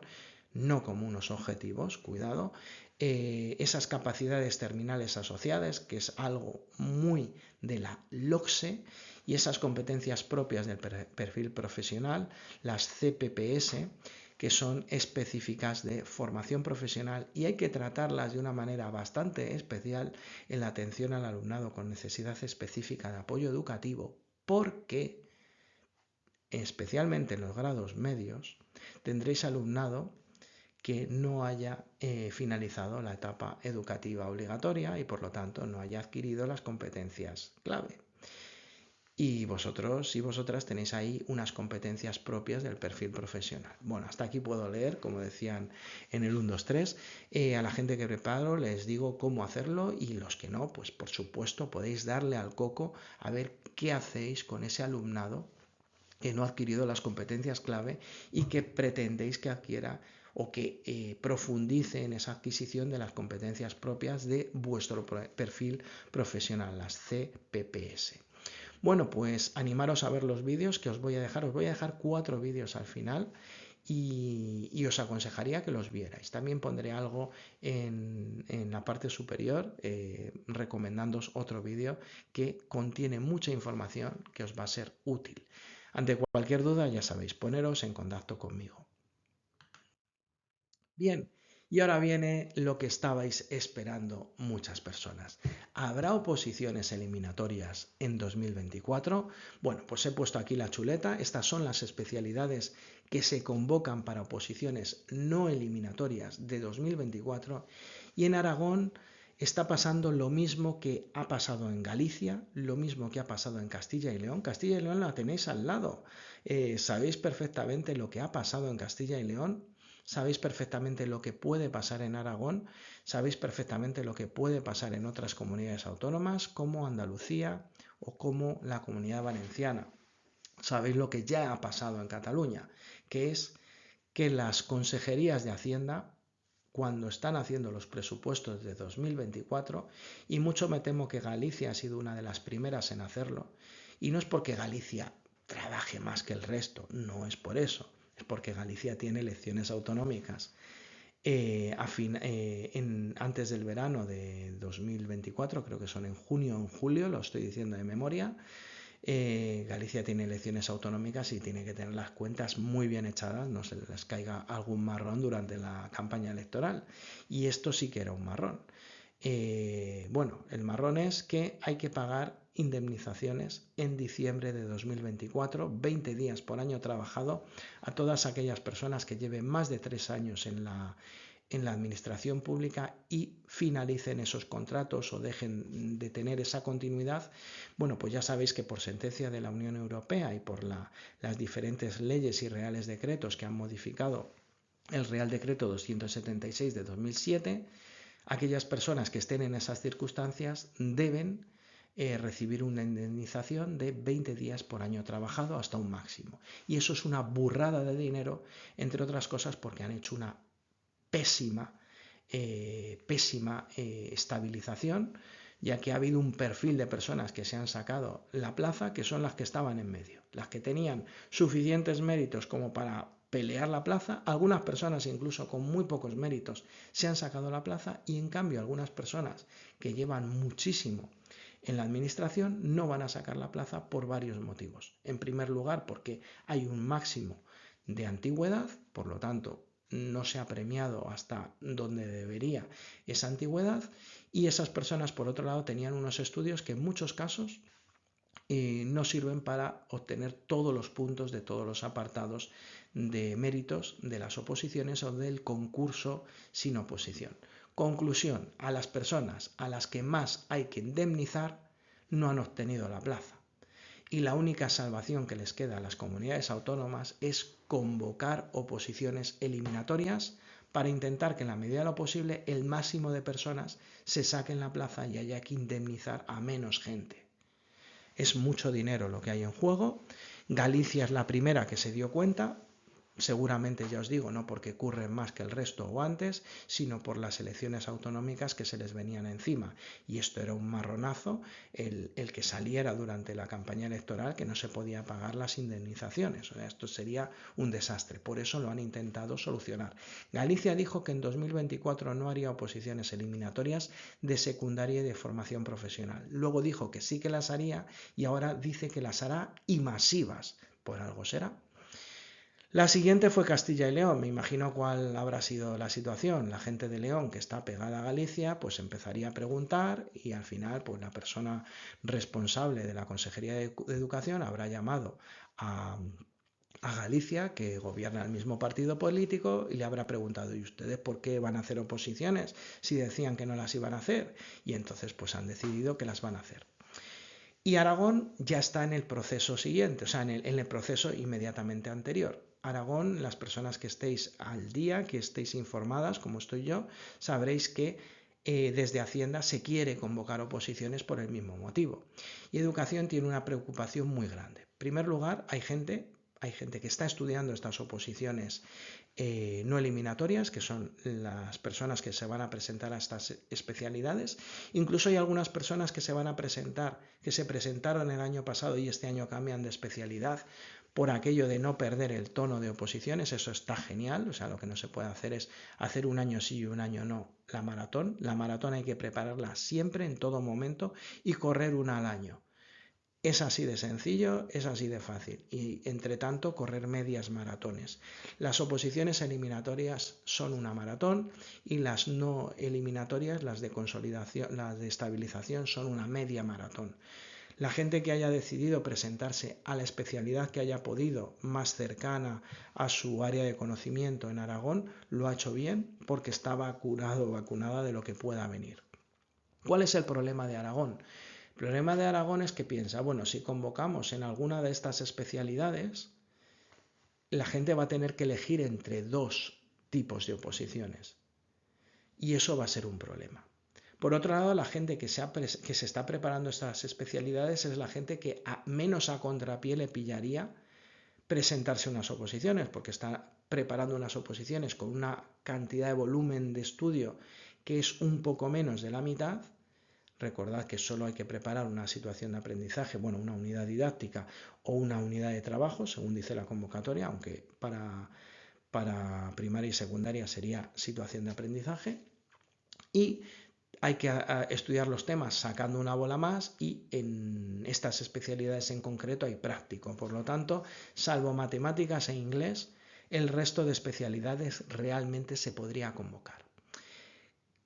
no como unos objetivos, cuidado, esas capacidades terminales asociadas, que es algo muy de la LOGSE, y esas competencias propias del perfil profesional, las CPPS, que son específicas de formación profesional, y hay que tratarlas de una manera bastante especial en la atención al alumnado con necesidad específica de apoyo educativo, porque especialmente en los grados medios tendréis alumnado que no haya finalizado la etapa educativa obligatoria y por lo tanto no haya adquirido las competencias clave. Y vosotros y vosotras tenéis ahí unas competencias propias del perfil profesional. Bueno, hasta aquí puedo leer, como decían en el 1, 2, 3. A la gente que preparo les digo cómo hacerlo, y los que no, pues por supuesto podéis darle al coco a ver qué hacéis con ese alumnado que no ha adquirido las competencias clave y que pretendéis que adquiera o que profundice en esa adquisición de las competencias propias de vuestro perfil profesional, las CPPS. Bueno, pues animaros a ver los vídeos que os voy a dejar. Os voy a dejar 4 vídeos al final y os aconsejaría que los vierais. También pondré algo en la parte superior recomendándoos otro vídeo que contiene mucha información que os va a ser útil. Ante cualquier duda, ya sabéis, poneros en contacto conmigo. Bien, y ahora viene lo que estabais esperando muchas personas. ¿Habrá oposiciones eliminatorias en 2024? Bueno, pues he puesto aquí la chuleta. Estas son las especialidades que se convocan para oposiciones no eliminatorias de 2024. Y en Aragón está pasando lo mismo que ha pasado en Galicia, lo mismo que ha pasado en Castilla y León. Castilla y León la tenéis al lado. Sabéis perfectamente lo que ha pasado en Castilla y León. Sabéis perfectamente lo que puede pasar en Aragón, sabéis perfectamente lo que puede pasar en otras comunidades autónomas como Andalucía o como la Comunidad Valenciana. Sabéis lo que ya ha pasado en Cataluña, que es que las consejerías de Hacienda, cuando están haciendo los presupuestos de 2024, y mucho me temo que Galicia ha sido una de las primeras en hacerlo, y no es porque Galicia trabaje más que el resto, no es por eso, es porque Galicia tiene elecciones autonómicas antes del verano de 2024, creo que son en junio o en julio, lo estoy diciendo de memoria. Galicia tiene elecciones autonómicas y tiene que tener las cuentas muy bien echadas, no se les caiga algún marrón durante la campaña electoral. Y esto sí que era un marrón. Bueno, el marrón es que hay que pagar indemnizaciones en diciembre de 2024, 20 días por año trabajado, a todas aquellas personas que lleven más de 3 años en la administración pública y finalicen esos contratos o dejen de tener esa continuidad. Bueno, pues ya sabéis que por sentencia de la Unión Europea y por las diferentes leyes y reales decretos que han modificado el Real Decreto 276 de 2007, aquellas personas que estén en esas circunstancias deben recibir una indemnización de 20 días por año trabajado hasta un máximo. Y eso es una burrada de dinero, entre otras cosas porque han hecho una pésima estabilización, ya que ha habido un perfil de personas que se han sacado la plaza, que son las que estaban en medio, las que tenían suficientes méritos como para pelear la plaza, algunas personas incluso con muy pocos méritos se han sacado la plaza y en cambio algunas personas que llevan muchísimo en la administración no van a sacar la plaza por varios motivos. En primer lugar, porque hay un máximo de antigüedad, por lo tanto no se ha premiado hasta donde debería esa antigüedad, y esas personas por otro lado tenían unos estudios que en muchos casos no sirven para obtener todos los puntos de todos los apartados de méritos de las oposiciones o del concurso sin oposición. Conclusión, a las personas a las que más hay que indemnizar no han obtenido la plaza. Y la única salvación que les queda a las comunidades autónomas es convocar oposiciones eliminatorias para intentar que en la medida de lo posible el máximo de personas se saquen la plaza y haya que indemnizar a menos gente. Es mucho dinero lo que hay en juego. Galicia es la primera que se dio cuenta, seguramente ya os digo, no porque ocurren más que el resto o antes, sino por las elecciones autonómicas que se les venían encima. Y esto era un marronazo, el que saliera durante la campaña electoral que no se podía pagar las indemnizaciones. O sea, esto sería un desastre. Por eso lo han intentado solucionar. Galicia dijo que en 2024 no haría oposiciones eliminatorias de secundaria y de formación profesional. Luego dijo que sí que las haría y ahora dice que las hará y masivas. Por algo será. La siguiente fue Castilla y León. Me imagino cuál habrá sido la situación. La gente de León, que está pegada a Galicia, pues empezaría a preguntar y al final pues la persona responsable de la Consejería de Educación habrá llamado a Galicia, que gobierna el mismo partido político, y le habrá preguntado: ¿y ustedes por qué van a hacer oposiciones si decían que no las iban a hacer? Y entonces pues han decidido que las van a hacer. Y Aragón ya está en el proceso siguiente, o sea, en el proceso inmediatamente anterior. Aragón, las personas que estéis al día, que estéis informadas, como estoy yo, sabréis que desde Hacienda se quiere convocar oposiciones por el mismo motivo. Y Educación tiene una preocupación muy grande. En primer lugar, hay gente que está estudiando estas oposiciones no eliminatorias, que son las personas que se van a presentar a estas especialidades. Incluso hay algunas personas que se van a presentar, que se presentaron el año pasado y este año cambian de especialidad por aquello de no perder el tono de oposiciones. Eso está genial. O sea, lo que no se puede hacer es hacer un año sí y un año no la maratón. La maratón hay que prepararla siempre, en todo momento, y correr una al año. Es así de sencillo, es así de fácil. Y entre tanto, correr medias maratones. Las oposiciones eliminatorias son una maratón y las no eliminatorias, las de consolidación, las de estabilización, son una media maratón. La gente que haya decidido presentarse a la especialidad que haya podido, más cercana a su área de conocimiento en Aragón, lo ha hecho bien porque está vacunado o vacunada de lo que pueda venir. ¿Cuál es el problema de Aragón? El problema de Aragón es que piensa: bueno, si convocamos en alguna de estas especialidades, la gente va a tener que elegir entre dos tipos de oposiciones. Y eso va a ser un problema. Por otro lado, la gente que se está preparando estas especialidades es la gente que menos a contrapié le pillaría presentarse unas oposiciones, porque está preparando unas oposiciones con una cantidad de volumen de estudio que es un poco menos de la mitad. Recordad que solo hay que preparar una situación de aprendizaje, bueno, una unidad didáctica o una unidad de trabajo, según dice la convocatoria, aunque para primaria y secundaria sería situación de aprendizaje. Y hay que estudiar los temas sacando una bola más, y en estas especialidades en concreto hay práctico. Por lo tanto, salvo matemáticas e inglés, el resto de especialidades realmente se podría convocar.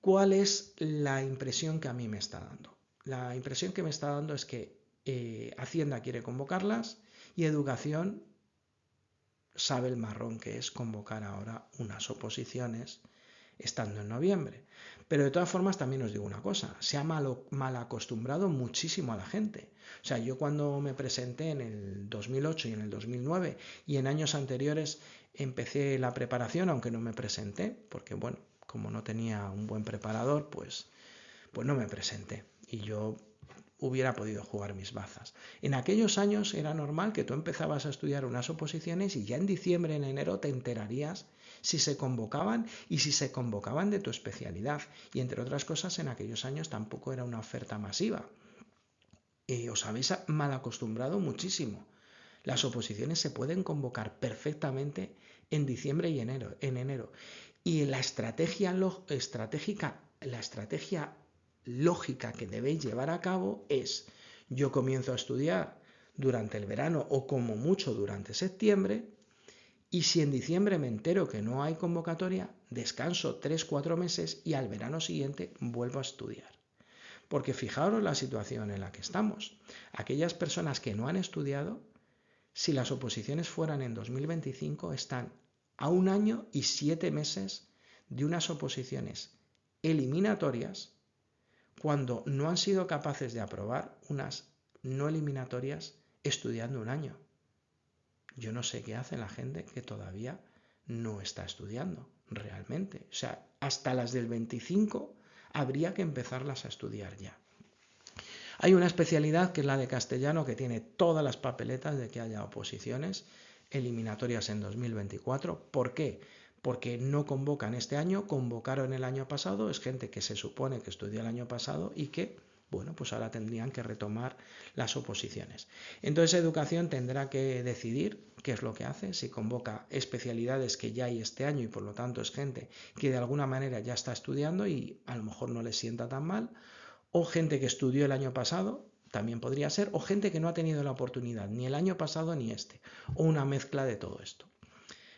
¿Cuál es la impresión que a mí me está dando? La impresión que me está dando es que Hacienda quiere convocarlas y Educación sabe el marrón que es convocar ahora unas oposiciones estando en noviembre. Pero de todas formas también os digo una cosa: se ha mal acostumbrado muchísimo a la gente. O sea, yo cuando me presenté en el 2008 y en el 2009 y en años anteriores empecé la preparación, aunque no me presenté, porque bueno, como no tenía un buen preparador, pues no me presenté y yo hubiera podido jugar mis bazas. En aquellos años era normal que tú empezabas a estudiar unas oposiciones y ya en diciembre, en enero te enterarías si se convocaban y si se convocaban de tu especialidad. Y entre otras cosas, en aquellos años tampoco era una oferta masiva. Os habéis mal acostumbrado muchísimo. Las oposiciones se pueden convocar perfectamente en diciembre y en enero. Y la estrategia lógica que debéis llevar a cabo es: yo comienzo a estudiar durante el verano o como mucho durante septiembre, y si en diciembre me entero que no hay convocatoria, descanso 3-4 meses y al verano siguiente vuelvo a estudiar. Porque fijaros la situación en la que estamos. Aquellas personas que no han estudiado, si las oposiciones fueran en 2025, están a 1 año y 7 meses de unas oposiciones eliminatorias, cuando no han sido capaces de aprobar unas no eliminatorias estudiando 1 año. Yo no sé qué hace la gente que todavía no está estudiando realmente. O sea, hasta las del 25 habría que empezarlas a estudiar ya. Hay una especialidad que es la de castellano, que tiene todas las papeletas de que haya oposiciones eliminatorias en 2024. ¿Por qué? Porque no convocan este año, convocaron el año pasado, es gente que se supone que estudió el año pasado y que, bueno, pues ahora tendrían que retomar las oposiciones. Entonces Educación tendrá que decidir qué es lo que hace, si convoca especialidades que ya hay este año y por lo tanto es gente que de alguna manera ya está estudiando y a lo mejor no les sienta tan mal, o gente que estudió el año pasado, también podría ser, o gente que no ha tenido la oportunidad ni el año pasado ni este, o una mezcla de todo esto.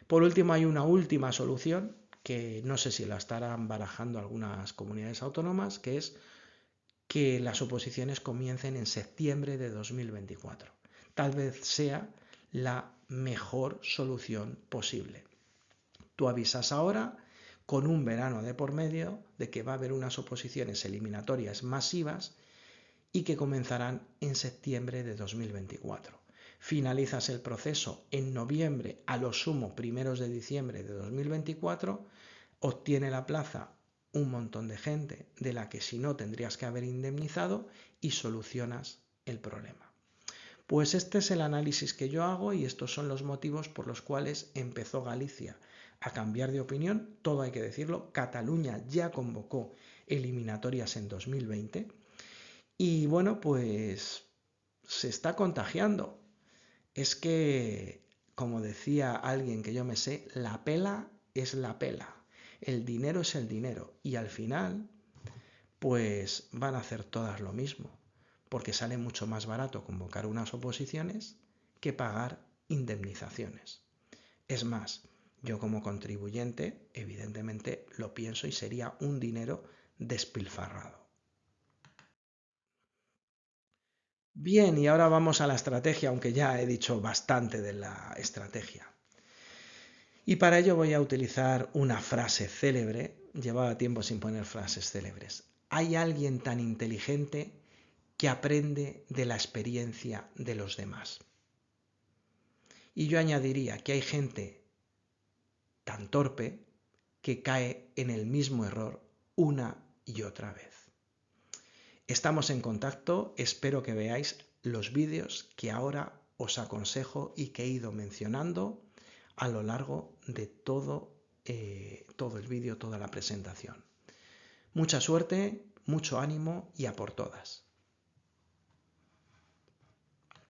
Por último, hay una última solución que no sé si la estarán barajando algunas comunidades autónomas, que es que las oposiciones comiencen en septiembre de 2024. Tal vez sea la mejor solución posible. Tú avisas ahora, con un verano de por medio, de que va a haber unas oposiciones eliminatorias masivas y que comenzarán en septiembre de 2024. Finalizas el proceso en noviembre, a lo sumo primeros de diciembre de 2024, obtiene la plaza un montón de gente de la que si no tendrías que haber indemnizado y solucionas el problema. Pues este es el análisis que yo hago y estos son los motivos por los cuales empezó Galicia a cambiar de opinión. Todo hay que decirlo, Cataluña ya convocó eliminatorias en 2020 y bueno, pues se está contagiando. Es que, como decía alguien que yo me sé, la pela es la pela, el dinero es el dinero y al final pues van a hacer todas lo mismo, porque sale mucho más barato convocar unas oposiciones que pagar indemnizaciones. Es más, yo como contribuyente evidentemente lo pienso y sería un dinero despilfarrado. Bien, y ahora vamos a la estrategia, aunque ya he dicho bastante de la estrategia. Y para ello voy a utilizar una frase célebre. Llevaba tiempo sin poner frases célebres. Hay alguien tan inteligente que aprende de la experiencia de los demás. Y yo añadiría que hay gente tan torpe que cae en el mismo error una y otra vez. Estamos en contacto, espero que veáis los vídeos que ahora os aconsejo y que he ido mencionando a lo largo de todo el vídeo, toda la presentación. Mucha suerte, mucho ánimo y a por todas.